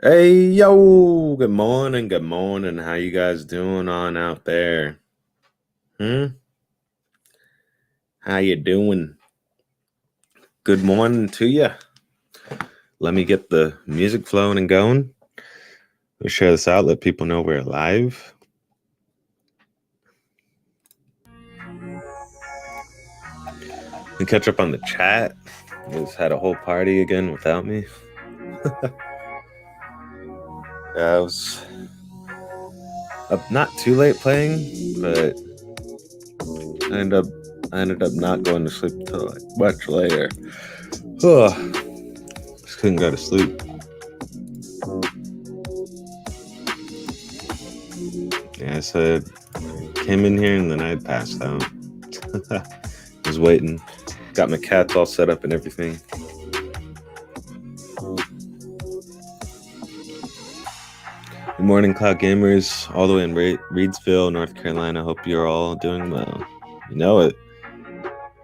Hey yo, good morning, good morning. How you guys doing on out there? How you doing? Good morning to you. Let me get the music flowing and going. Let's share this out, let people know we're live. And catch up on the chat. Just had a whole party again without me. I was up not too late playing, but I ended up not going to sleep until like much later. Just couldn't go to sleep. Yeah, I said came in here and then I passed out. Was waiting. Got my cats all set up and everything. Good morning, Cloud Gamers, all the way in Reidsville, North Carolina. Hope you're all doing well. You know it.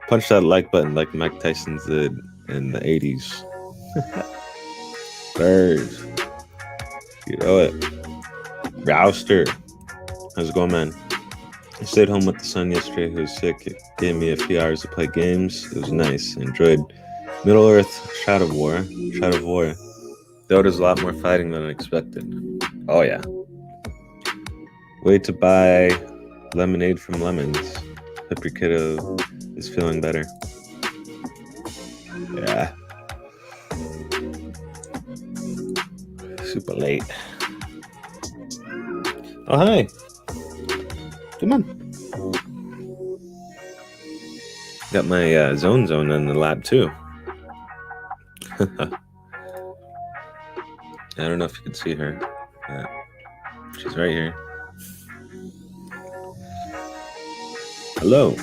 Punch that like button like Mike Tyson did in the 80s. Birds. You know it. Rouster. How's it going, man? I stayed home with the son yesterday who was sick. It gave me a few hours to play games. It was nice. I enjoyed Middle-earth Shadow of War. Though there's a lot more fighting than I expected. Oh yeah. Wait to buy lemonade from Lemons. Hope your kiddo is feeling better. Yeah. Super late. Oh, hi. Come on. Got my zone in the lab too. I don't know if you can see her, but she's right here. Hello.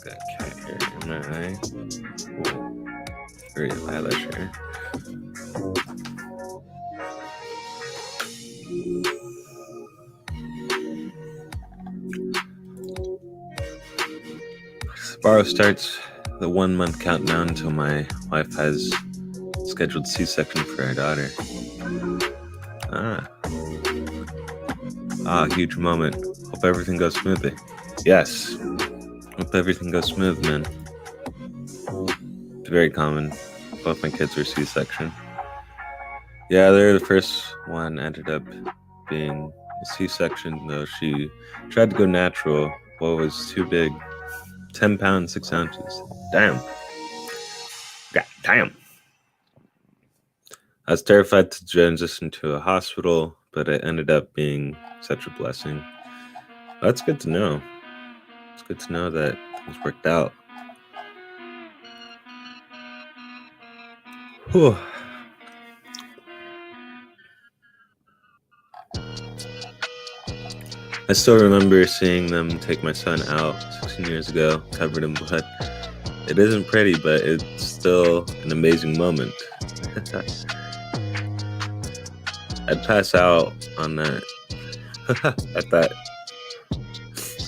Got a cat here in my eye. Cool. Very eyelash here. Tomorrow starts the 1 month countdown until my wife has scheduled C-section for her daughter. Huge moment. Hope everything goes smoothly. Yes. Hope everything goes smooth, man. It's very common. Both my kids were C-section. Yeah, they're the first one ended up being a C-section, though she tried to go natural. What was too big? 10 pounds, 6 ounces. Damn. God damn. I was terrified to transition to a hospital, but it ended up being such a blessing. That's good to know. It's good to know that things worked out. Whew. I still remember seeing them take my son out 16 years ago, covered in blood. It isn't pretty, but it's still an amazing moment. I'd pass out on that. At that.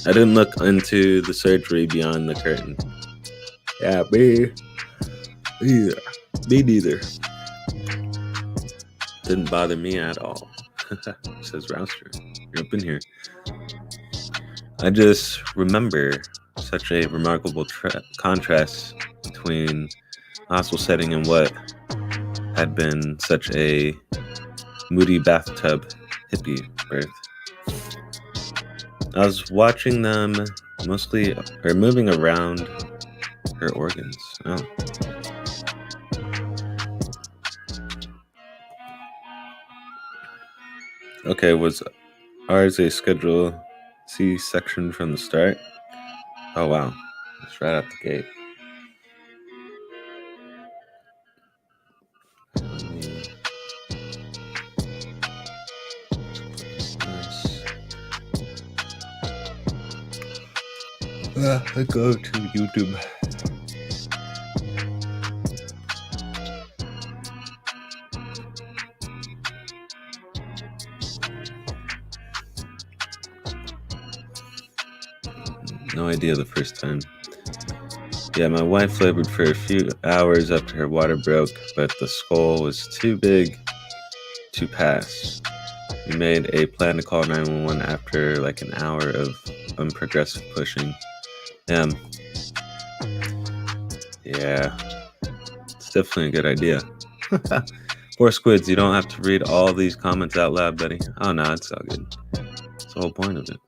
I didn't look into the surgery beyond the curtain. Yeah, me neither. Didn't bother me at all. Says Rouster. You're up in here. I just remember such a remarkable contrast between hospital setting and what had been such a moody bathtub hippie birth. I was watching them mostly, or moving around her organs. Oh. Okay, was ours a scheduled C-section from the start? Oh wow, it's right out the gate. I go to YouTube. No idea the first time. Yeah, my wife labored for a few hours after her water broke, but the skull was too big to pass. We made a plan to call 911 after like an hour of unprogressive pushing. Yeah, it's definitely a good idea. For SQUiDzzz, you don't have to read all these comments out loud, buddy. Oh no, it's all good. That's the whole point of it.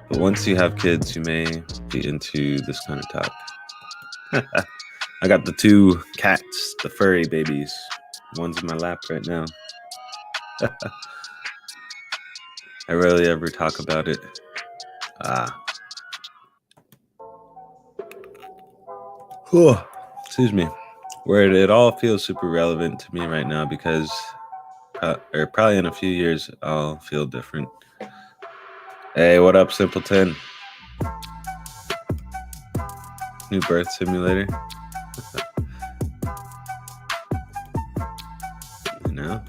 But once you have kids, you may be into this kind of talk. I got the 2 cats, the furry babies. One's in my lap right now. I rarely ever talk about it. Excuse me. Where it all feels super relevant to me right now because probably in a few years I'll feel different. Hey, what up, Simpleton? New birth simulator. You know?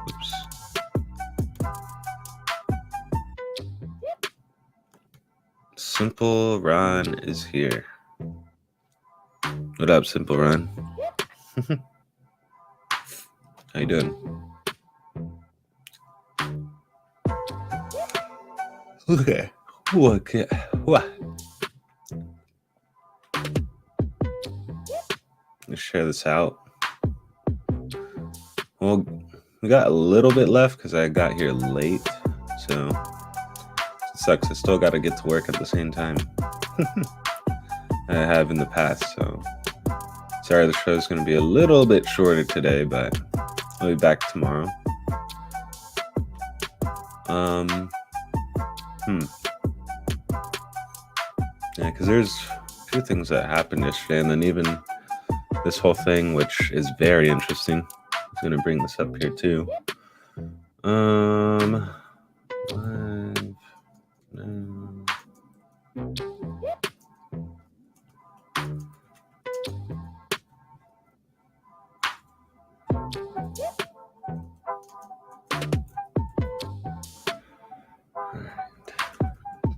Oops. Simple Ron is here. What up, Simple Ron? How you doing? Okay. What? Let's share this out. Well, we got a little bit left because I got here late, so it sucks. I still got to get to work at the same time I have in the past, so sorry the show is going to be a little bit shorter today, but I'll be back tomorrow. Yeah, because there's a few things that happened yesterday, and then even this whole thing, which is very interesting. I'm going to bring this up here too. Live, no.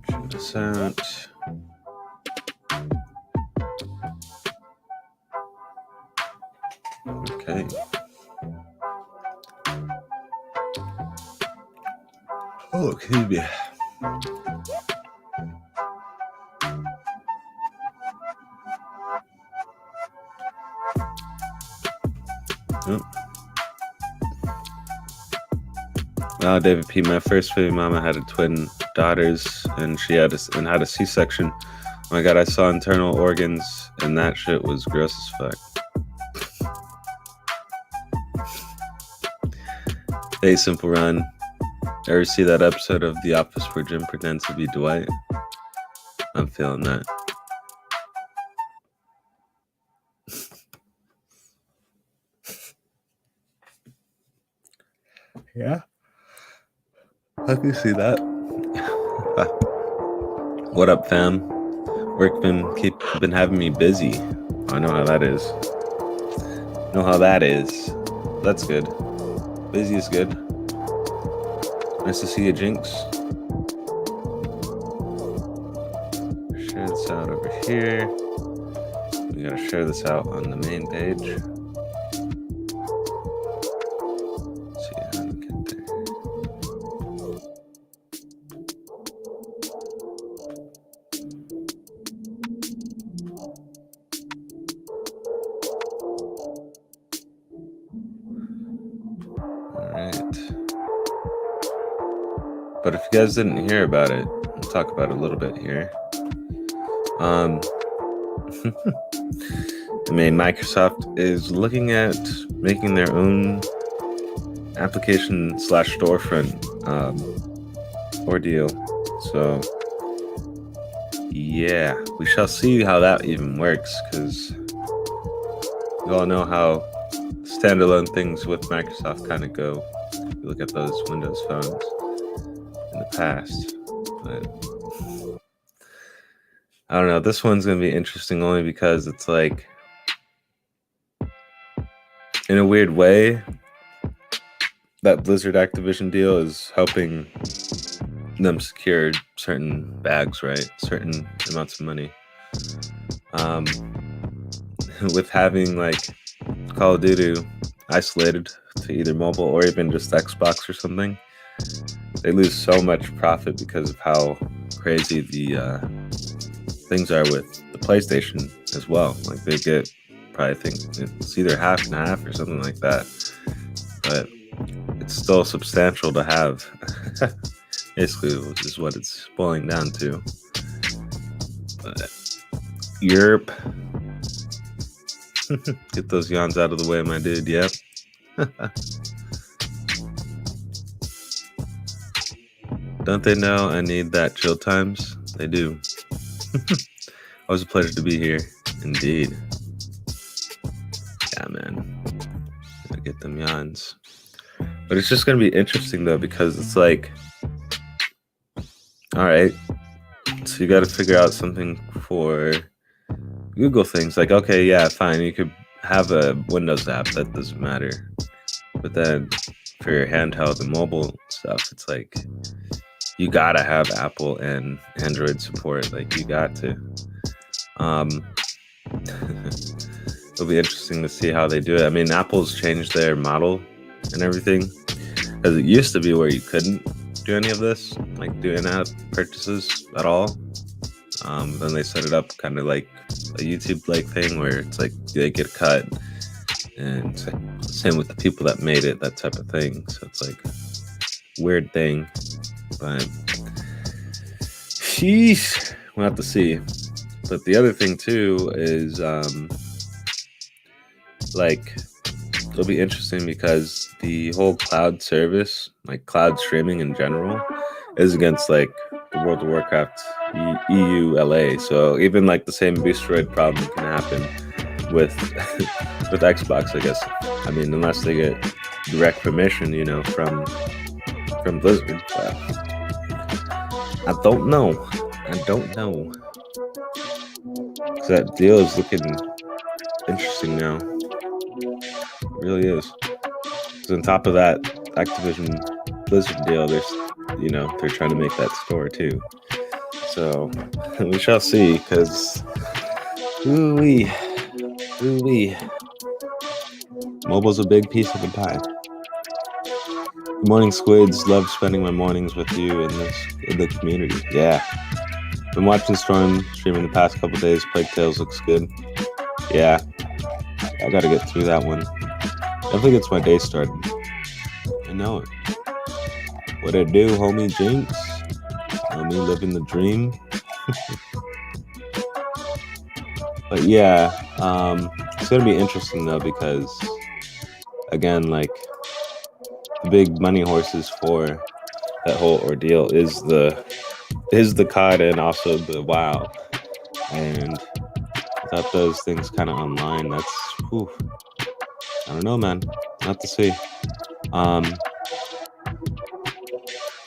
Check this out. Okay. Oh, excuse me. Oh. Wow, David P. My first baby mama had twin daughters, and she had a C-section. Oh my god, I saw internal organs, and that shit was gross as fuck. Hey, Simple Run. Ever see that episode of The Office where Jim pretends to be Dwight? I'm feeling that. Yeah? I can see that. What up, fam? Work been having me busy. I know how that is. That's good. Busy is good. Nice to see you, Jinx. Share this out over here. We gotta share this out on the main page. Let's see how to get there. All right. But if you guys didn't hear about it, I'll talk about it a little bit here. I mean, Microsoft is looking at making their own application / storefront ordeal. So, yeah, we shall see how that even works, because you all know how standalone things with Microsoft kind of go. You look at those Windows phones in the past, but I don't know. This one's going to be interesting only because it's like, in a weird way, that Blizzard Activision deal is helping them secure certain bags, right? Certain amounts of money. With having like Call of Duty isolated to either mobile or even just Xbox or something, they lose so much profit because of how crazy the things are with the PlayStation as well. Like they get probably, I think it's either half and half or something like that, but it's still substantial to have. Basically, which is what it's boiling down to. But Europe, get those yawns out of the way, my dude. Yep. Don't they know I need that chill times? They do. Always a pleasure to be here. Indeed. Yeah, man. Gotta get them yawns. But it's just gonna be interesting though, because it's like, all right, so you got to figure out something for Google things. Like, okay, yeah, fine, you could have a Windows app, that doesn't matter. But then for your handheld and mobile stuff, it's like you gotta have Apple and Android support. Like, you got to. It'll be interesting to see how they do it. I mean, Apple's changed their model and everything, because it used to be where you couldn't do any of this, like do in-app purchases at all. Then they set it up kind of like a YouTube-like thing where it's like they get a cut, and same with the people that made it, that type of thing. So it's like a weird thing, but sheesh, we'll have to see. But the other thing too is like, it'll be interesting because the whole cloud service, like cloud streaming in general, is against like the World of Warcraft EULA. So even like the same Boostroid problem can happen with with Xbox, I guess. I mean, unless they get direct permission, you know, from Blizzard. But I don't know. Because that deal is looking interesting now. It really is. So on top of that Activision Blizzard deal, they're trying to make that store too. So we shall see, because ooh-wee. Mobile's a big piece of the pie. Good morning, Squids. Love spending my mornings with you in the community. Yeah. Been watching Storm streaming the past couple days. Plague Tales looks good. Yeah. I gotta get through that one. Definitely gets my day started. I know it. What it do, homie Jinx? Me living the dream. But yeah, it's gonna be interesting though, because again, like, the big money horses for that whole ordeal is the COD and also the WoW. And without those things kind of online, that's whew, I don't know, man. Not to see.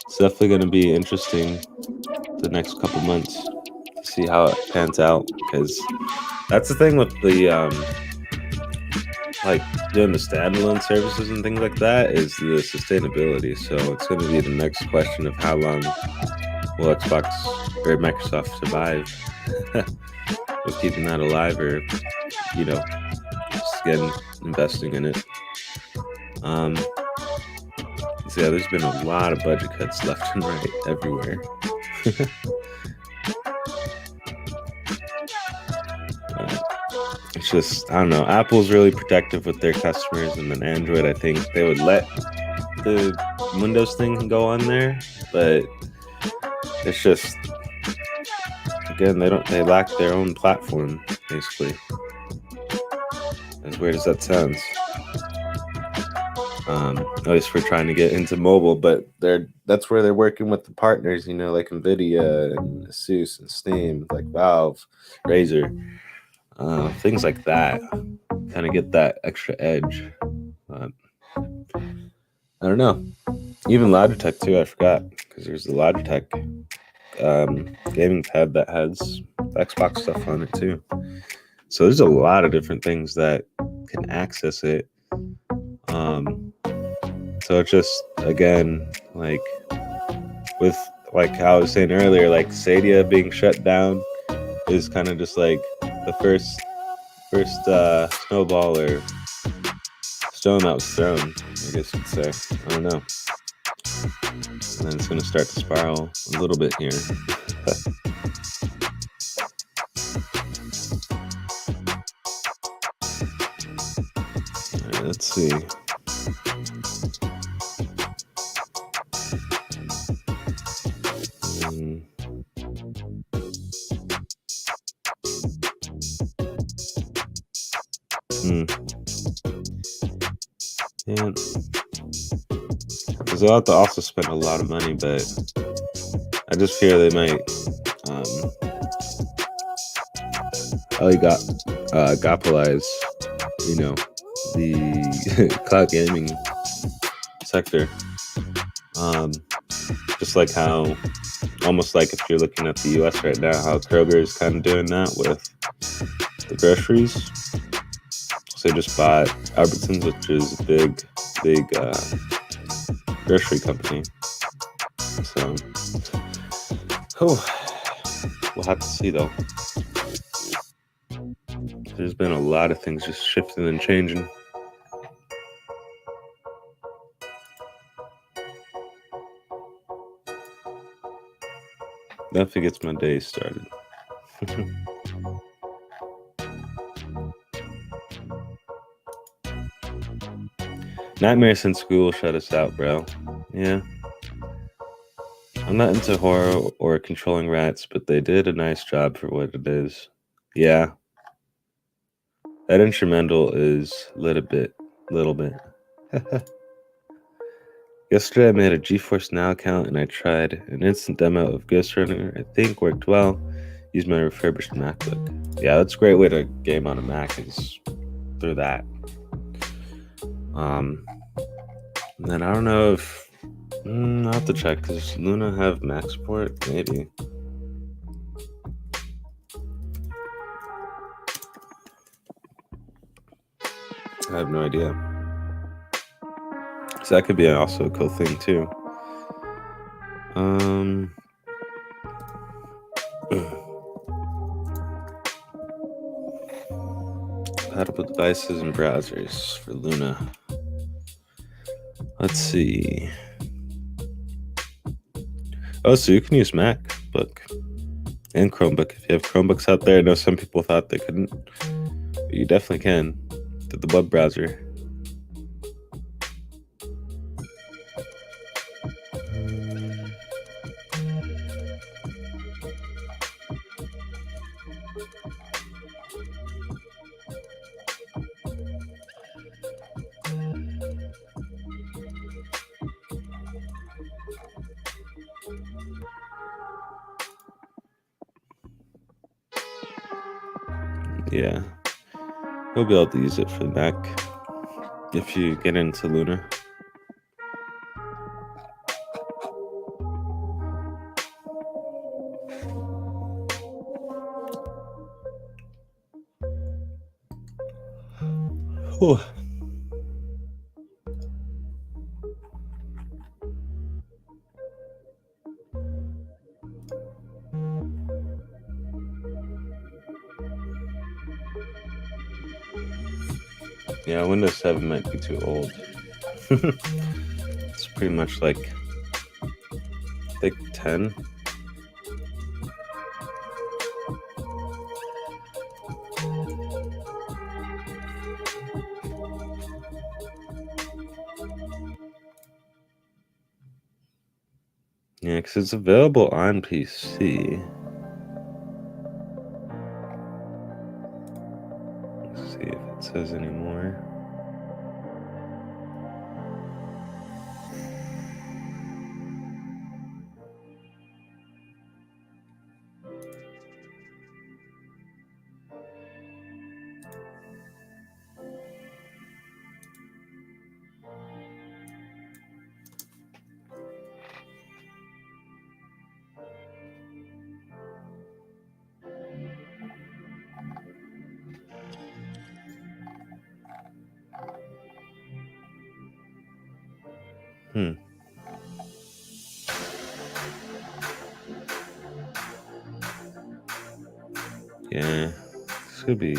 It's definitely going to be interesting the next couple months to see how it pans out, because that's the thing with the like doing the standalone services and things like that, is the sustainability. So it's going to be the next question of how long will Xbox or Microsoft survive with keeping that alive, or just again investing in it. So yeah, there's been a lot of budget cuts left and right everywhere. It's just, I don't know. Apple's really protective with their customers, and then Android, I think they would let the Windows thing go on there, but it's just, again, they lack their own platform, basically. As weird as that sounds. At least we're trying to get into mobile, but that's where they're working with the partners, like Nvidia and Asus and Steam, like Valve, Razer, things like that. Kind of get that extra edge. I don't know. Even Logitech too, I forgot, because there's the Logitech gaming pad that has Xbox stuff on it too. So there's a lot of different things that can access it. So it's just, again, like with like how I was saying earlier, like Stadia being shut down is kind of just like the first snowball or stone that was thrown, I guess you'd say. I don't know. And then it's going to start to spiral a little bit here. All right, let's see. Yeah. Because they'll have to also spend a lot of money, but I just fear they might monopolize, you know, the cloud gaming sector. Just like how, almost like if you're looking at the U.S. right now, how Kroger is kind of doing that with the groceries. So they just bought Albertsons, which is a big grocery company. So, we'll have to see though. There's been a lot of things just shifting and changing. Definitely gets my day started. Nightmare since school shut us out, bro. Yeah. I'm not into horror or controlling rats, but they did a nice job for what it is. Yeah. That instrumental is a little bit. Yesterday I made a GeForce Now account and I tried an instant demo of Ghost Runner. I think worked well. Used my refurbished MacBook. Yeah, that's a great way to game on a Mac is through that. And then I don't know if I'll have to check. Does Luna have Mac support? Maybe. I have no idea. So that could be also a cool thing too. Compatible devices and browsers for Luna. Let's see. Oh, so you can use MacBook and Chromebook. If you have Chromebooks out there, I know some people thought they couldn't, but you definitely can through the web browser. Yeah, you'll be able to use it for the Mac if you get into Luna. Whew. Yeah, Windows 7 might be too old. It's pretty much like, I think 10. Yeah, because it's available on PC. Let's see if it says anymore. Yeah, this could be.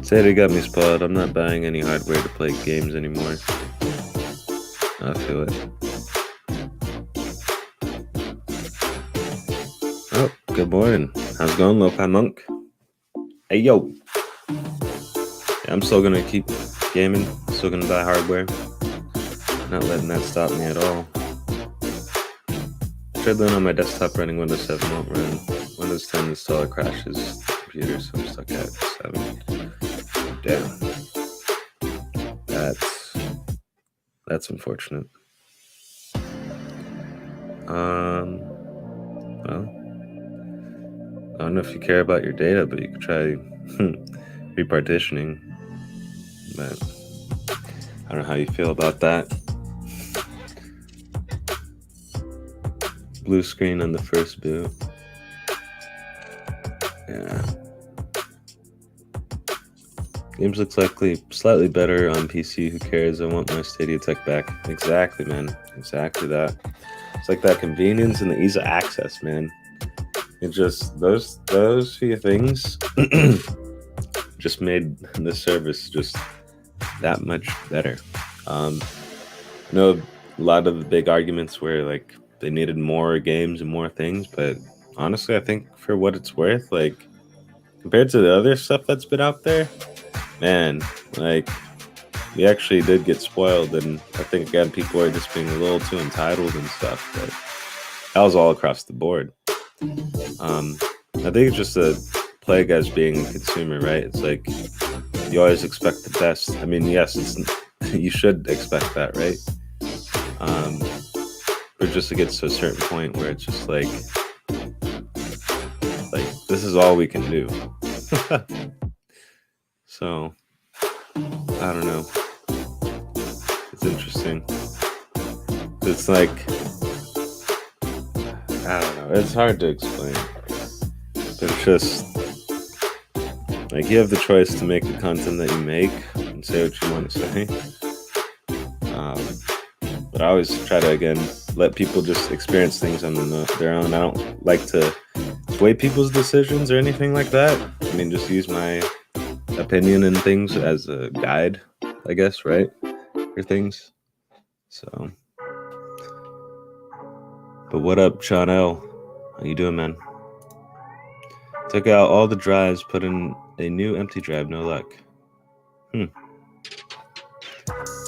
Stadia got me spoiled. I'm not buying any hardware to play games anymore. I feel it. Oh, good morning. How's it going, Lo-Fi Monk? Hey, yo. Yeah, I'm still gonna keep gaming. Still gonna buy hardware. Not letting that stop me at all. Tried on my desktop running Windows 7 won't run. Windows 10 installer crashes the computer, so I'm stuck at 7. Damn. That's unfortunate. Well, I don't know if you care about your data, but you could try repartitioning. But I don't know how you feel about that. Blue screen on the first boot. Yeah. Games looks likely slightly better on PC. Who cares? I want my Stadia tech back. Exactly, man. Exactly that. It's like that convenience and the ease of access, man. It just those few things just made the service just that much better. I know a lot of the big arguments were like they needed more games and more things, but honestly, I think for what it's worth, like compared to the other stuff that's been out there, man, like we actually did get spoiled, and I think again people are just being a little too entitled and stuff, but that was all across the board. I think it's just a plague as being a consumer, right? It's like you always expect the best. I mean, yes, you should expect that, right? But just to get to a certain point where it's just like this is all we can do. So I don't know. It's interesting. It's like I don't know. It's hard to explain. But it's just like you have the choice to make the content that you make and say what you want to say. But I always try to, again, let people just experience things on their own. I don't like to sway people's decisions or anything like that. I mean, just use my opinion and things as a guide, I guess, right? For things. So. But what up, Sean L? How you doing, man? Took out all the drives, put in a new empty drive, no luck.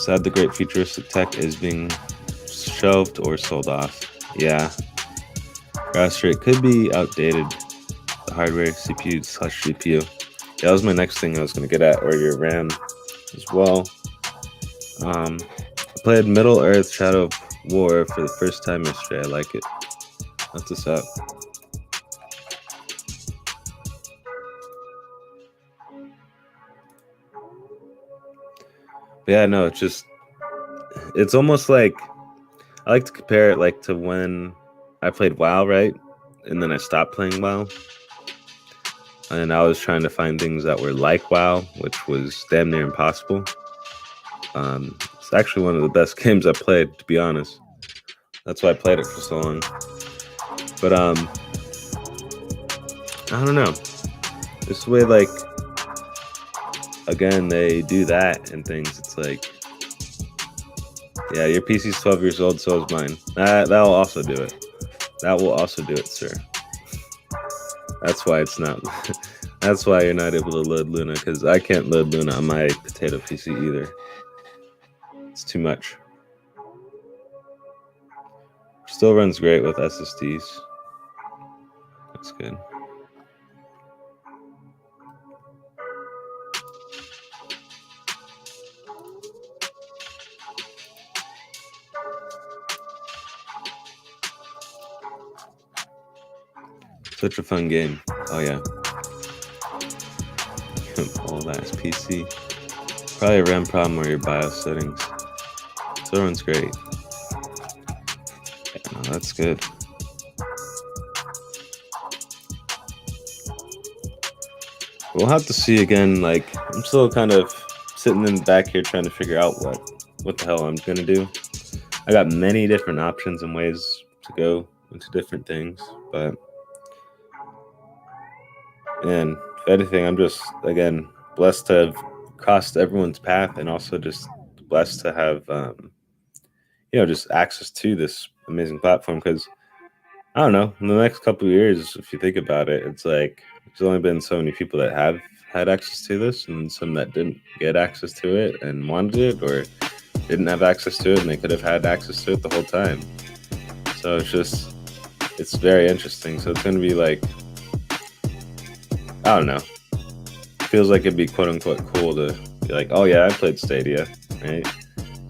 Sad the great futuristic tech is being shelved or sold off. Yeah. Raster, it could be outdated. The hardware, CPU/GPU. Yeah, that was my next thing I was going to get at, or your RAM as well. I played Middle Earth Shadow of War for the first time yesterday. I like it. That's what's up. But yeah, no, it's almost like I like to compare it like to when I played WoW, right? And then I stopped playing WoW. And I was trying to find things that were like WoW, which was damn near impossible. It's actually one of the best games I played, to be honest. That's why I played it for so long. But I don't know. This way, like, again, they do that and things. It's like, yeah, your PC's 12 years old, so is mine. That'll also do it. That will also do it, sir. That's why it's not. That's why you're not able to load Luna, because I can't load Luna on my potato PC either. It's too much. Still runs great with SSDs. That's good. Such a fun game. Oh yeah. Old ass PC. Probably a RAM problem or your BIOS settings. Still runs great. Oh, that's good. We'll have to see again. Like, I'm still kind of sitting in the back here trying to figure out what the hell I'm gonna do. I got many different options and ways to go into different things, but and if anything, I'm just again blessed to have crossed everyone's path, and also just blessed to have just access to this amazing platform. Because I don't know, in the next couple of years, if you think about it, it's like there's only been so many people that have had access to this, and some that didn't get access to it and wanted it, or didn't have access to it and they could have had access to it the whole time. So it's very interesting. So it's going to be like, I don't know, feels like it'd be quote unquote cool to be like, oh yeah, I played Stadia, right?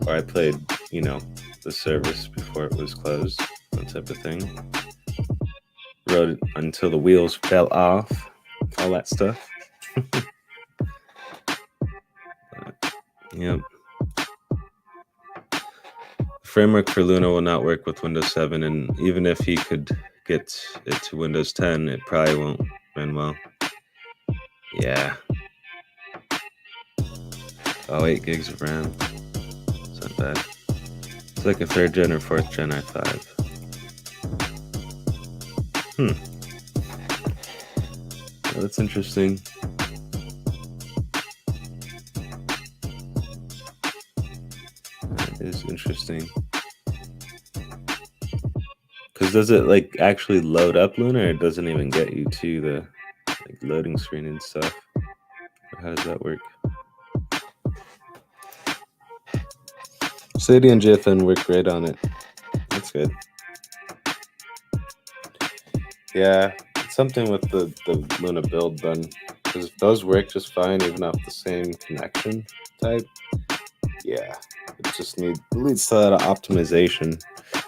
Or I played, the service before it was closed, that type of thing. Rode it until the wheels fell off, all that stuff. Yep. Framework for Luna will not work with Windows 7, and even if he could get it to Windows 10, it probably won't run well. Yeah. Oh, 8 gigs of RAM. It's not bad. It's like a 3rd gen or 4th gen i5. Oh, that's interesting. That is interesting. Because does it like actually load up Luna, or it doesn't even get you to the loading screen and stuff? Or how does that work? Stadia and JFN work great on it. That's good. Yeah, it's something with the Luna build done, because it does work just fine even off the same connection type. Yeah, it just leads to that optimization.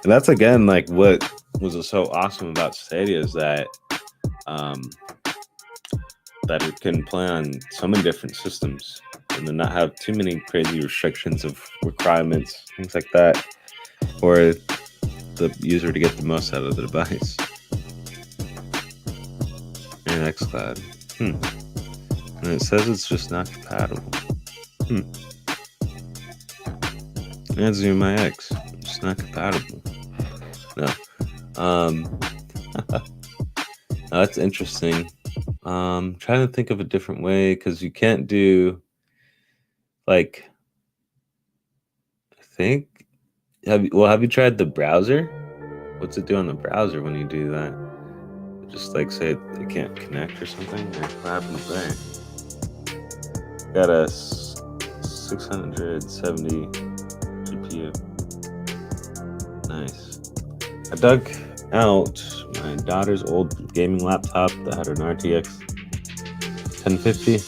And that's again like what was so awesome about Stadia, is that that it can play on so many different systems and then not have too many crazy restrictions of requirements, things like that, for the user to get the most out of the device. And XCloud. And it says it's just not compatible. And Zoom my X. It's not compatible. No. That's interesting. Trying to think of a different way, because you can't do like, I think, have you tried the browser? What's it do on the browser when you do that? Just like say it can't connect or something? Or what happens there? Got a 670 GPU. Nice. I dug out my daughter's old gaming laptop that had an RTX 1050,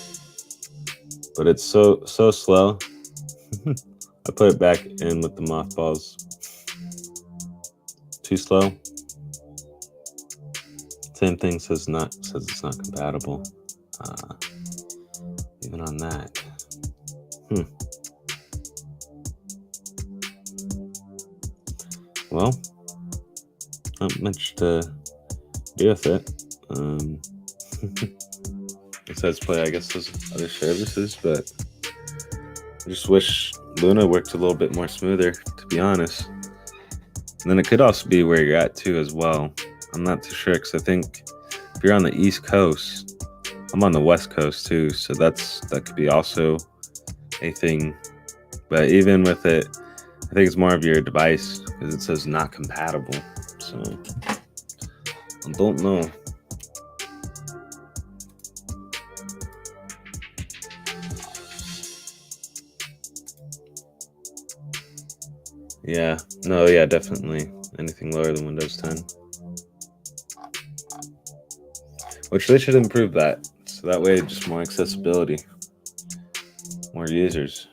but it's so slow. I put it back in with the mothballs. Too slow. Same thing says it's not compatible. Even on that. Well, not much to do with it. Besides play, I guess, those other services, but I just wish Luna worked a little bit more smoother, to be honest. And then it could also be where you're at too as well. I'm not too sure, because I think if you're on the East Coast, I'm on the West Coast too, so that could be also a thing. But even with it, I think it's more of your device, because it says not compatible. So I don't know. Yeah, no, yeah, definitely. Anything lower than Windows 10. Which they should improve that. So that way, just more accessibility, more users.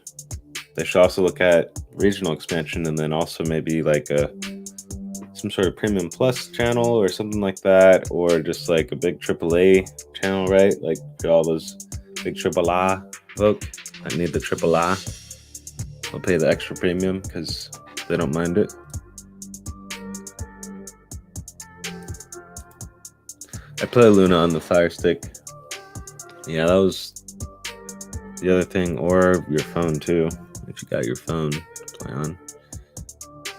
They should also look at regional expansion, and then also maybe like some sort of premium plus channel or something like that, or just like a big AAA channel, right? Like for all those big AAA folk that need the AAA, they'll pay the extra premium because they don't mind it. I play Luna on the Fire Stick. Yeah, that was the other thing, or your phone too. If you got your phone to play on,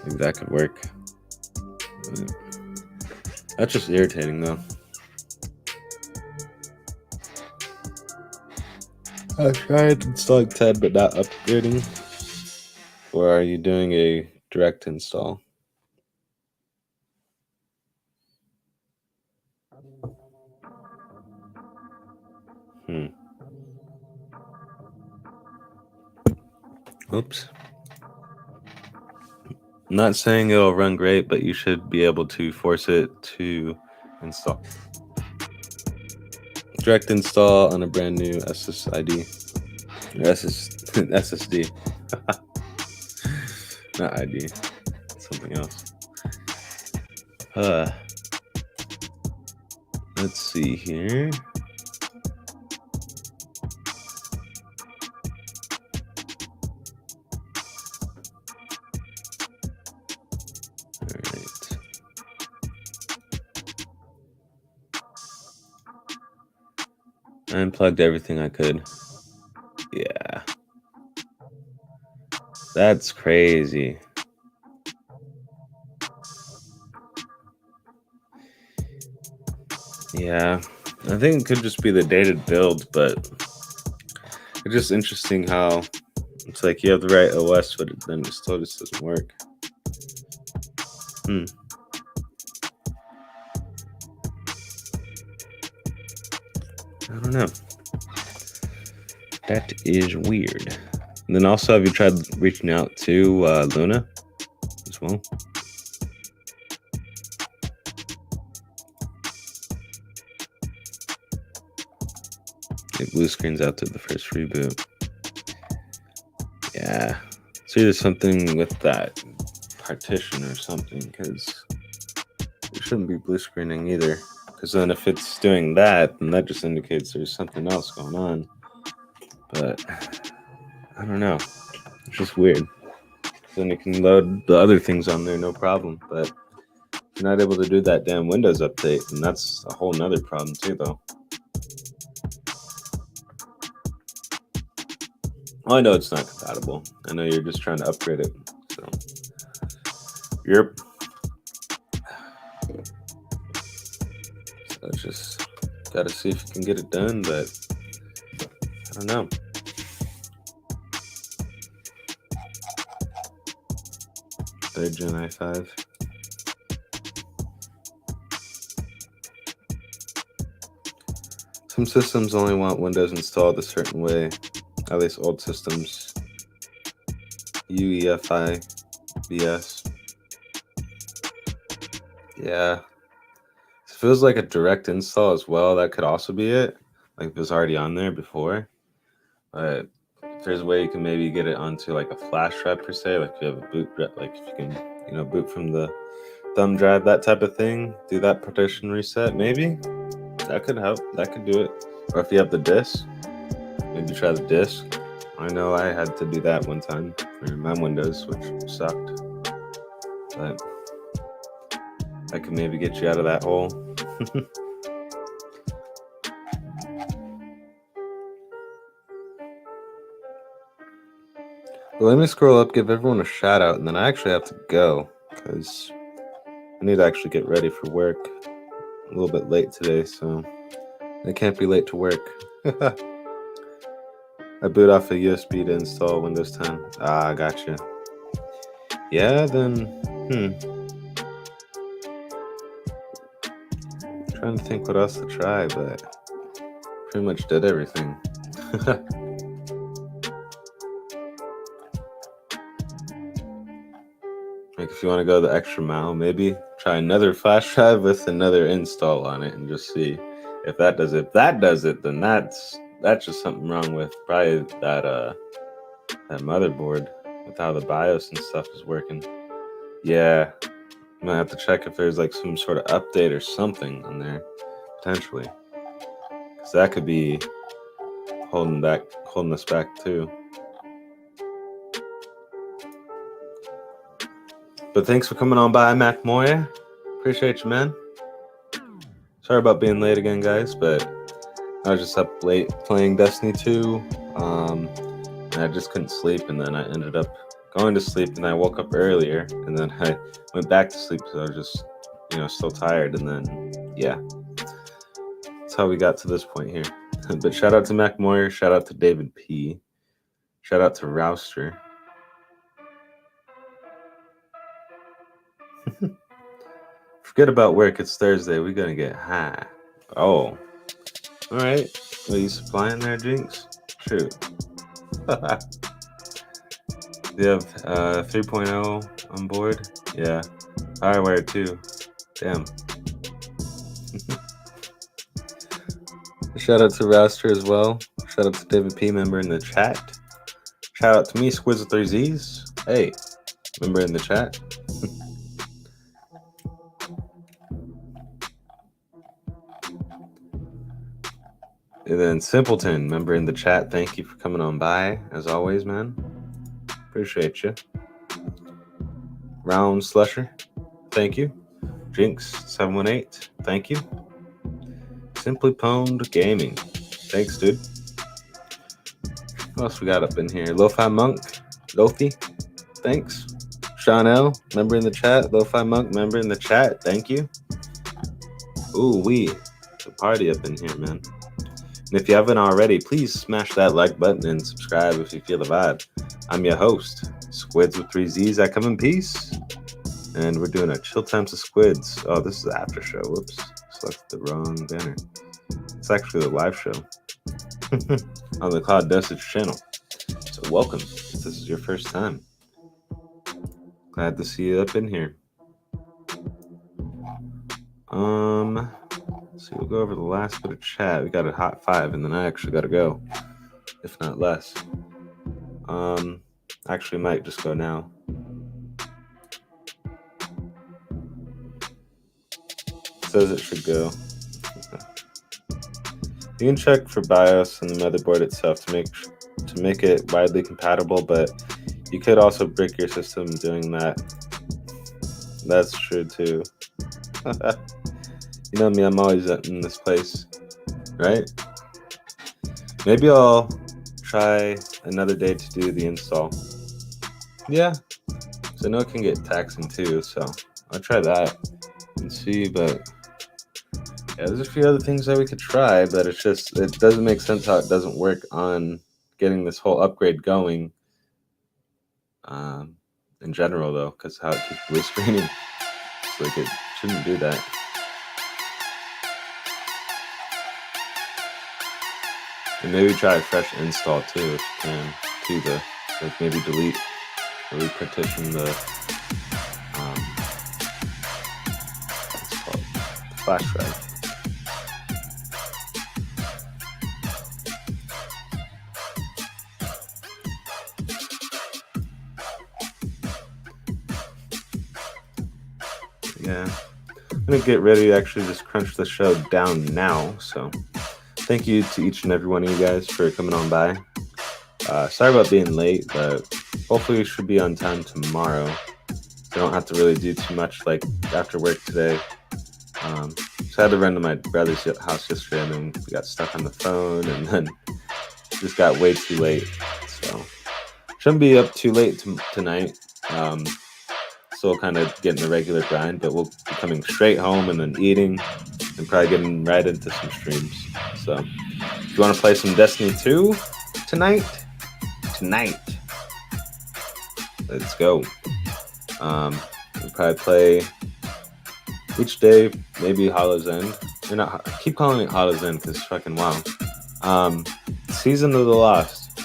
maybe that could work. That's just irritating though. I tried installing TED but not upgrading. Or are you doing a direct install? Oops. I'm not saying it'll run great, but you should be able to force it to install. Direct install on a brand new SSID. SSD. Not ID. Something else. Let's see here. Alright. I unplugged everything I could. Yeah. That's crazy. Yeah. I think it could just be the dated build, but it's just interesting how it's like you have the right OS, but then it still just doesn't work. I don't know. That is weird. And then also, have you tried reaching out to Luna as well? It blue screens out to the first reboot. Yeah. So there's something with that partition or something, because it shouldn't be blue screening either. Because then if it's doing that, then that just indicates there's something else going on. But I don't know. It's just weird. Then you can load the other things on there, no problem. But if you're not able to do that damn Windows update, and that's a whole nother problem too, though. Well, I know it's not compatible. I know you're just trying to upgrade it. So, yep. So just gotta see if you can get it done, but I don't know. Third Gen i5. Some systems only want Windows installed a certain way, at least old systems. UEFI, BS. Yeah. It feels like a direct install as well. That could also be it. Like if it was already on there before. But if there's a way you can maybe get it onto like a flash drive per se, like if you have a boot drive, like if you can, boot from the thumb drive, that type of thing, do that partition reset, maybe that could help. That could do it. Or if you have the disk, maybe try the disk. I know I had to do that one time for my Windows, which sucked. But I could maybe get you out of that hole. Well, let me scroll up, give everyone a shout out, and then I actually have to go because I need to actually get ready for work. A little bit late today, so I can't be late to work. I boot off a USB to install Windows 10. Ah, gotcha. Yeah, then, trying to think what else to try, but pretty much did everything. Like if you want to go the extra mile, maybe try another flash drive with another install on it and just see if that does it. If that does it, then that's just something wrong with probably that motherboard with how the BIOS and stuff is working. Yeah, I'm gonna have to check if there's like some sort of update or something on there potentially, because that could be holding us back too. But thanks for coming on by, Mac Moya. Appreciate you, man. Sorry about being late again, guys, but I was just up late playing Destiny 2, and I just couldn't sleep, and then I ended up going to sleep, and I woke up earlier, and then I went back to sleep because I was just, still tired, and then, yeah. That's how we got to this point here. But shout out to Mac Moyer, shout out to David P, shout out to Rouster. Forget about work, it's Thursday, we're gonna get high. Oh, all right. Are you supplying there, Jinx? Shoot. You have 3.0 on board? Yeah. Firewire too. Damn. Shout out to Raster as well. Shout out to David P, member in the chat. Shout out to me, SQUiDzzz. Hey, member in the chat. And then Simpleton, member in the chat. Thank you for coming on by, as always, man. Appreciate you. Round Slusher, thank you. Jinx718, thank you. Simply Pwned Gaming, thanks, dude. What else we got up in here? Lo-Fi Monk, Lofi, thanks. Sean L, member in the chat. Lo-Fi Monk, member in the chat, thank you. Ooh, it's a party up in here, man. And if you haven't already, please smash that like button and subscribe if you feel the vibe. I'm your host, SQUIDZZz with 3 Z's. I come in peace. And we're doing a Chill Times of SQUIDZZz. Oh, this is the after show. Whoops. Selected the wrong banner. It's actually the live show on the CATerrPiLLA channel. So welcome if this is your first time. Glad to see you up in here. So we'll go over the last bit of chat. We got a hot 5, and then I actually got to go, if not less. Actually might just go now. Says it should go. You can check for BIOS and the motherboard itself to make it widely compatible, but you could also brick your system doing that. That's true too. You know me, I'm always in this place, right? Maybe I'll try another day to do the install. Yeah, so I know it can get taxing too, so I'll try that and see, but yeah, there's a few other things that we could try, but it doesn't make sense how it doesn't work on getting this whole upgrade going in general, though, because how it keeps blue screening. It's like it shouldn't do that. And maybe try a fresh install too, if you can, to like maybe delete or repartition the what's it called? The flash drive. Yeah, I'm gonna get ready to actually just crunch the show down now, so thank you to each and every one of you guys for coming on by. Sorry about being late, but hopefully we should be on time tomorrow. I don't have to really do too much like after work today. So I had to run to my brother's house yesterday, and then we got stuck on the phone, and then just got way too late. So shouldn't be up too late tonight. Still kind of getting the regular grind, but we'll be coming straight home and then eating and probably getting right into some streams. So if you want to play some Destiny 2 tonight, let's go. We'll probably play each day, maybe Hollow's End. I keep calling it Hollow's End because fucking wow. Season of the Lost.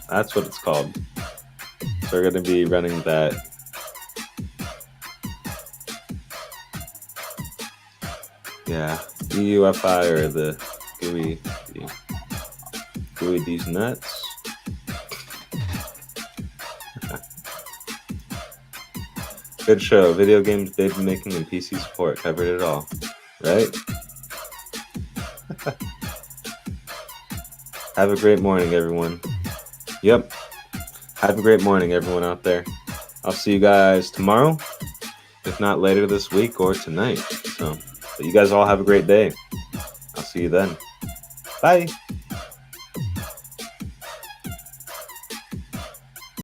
That's what it's called. So we're going to be running that. Yeah, EUFI or the GUI these nuts. Good show. Video games, baby making, and PC support. Covered it all. Right? Have a great morning, everyone. Yep. Have a great morning, everyone out there. I'll see you guys tomorrow, if not later this week or tonight. So But you guys all have a great day. I'll see you then. Bye.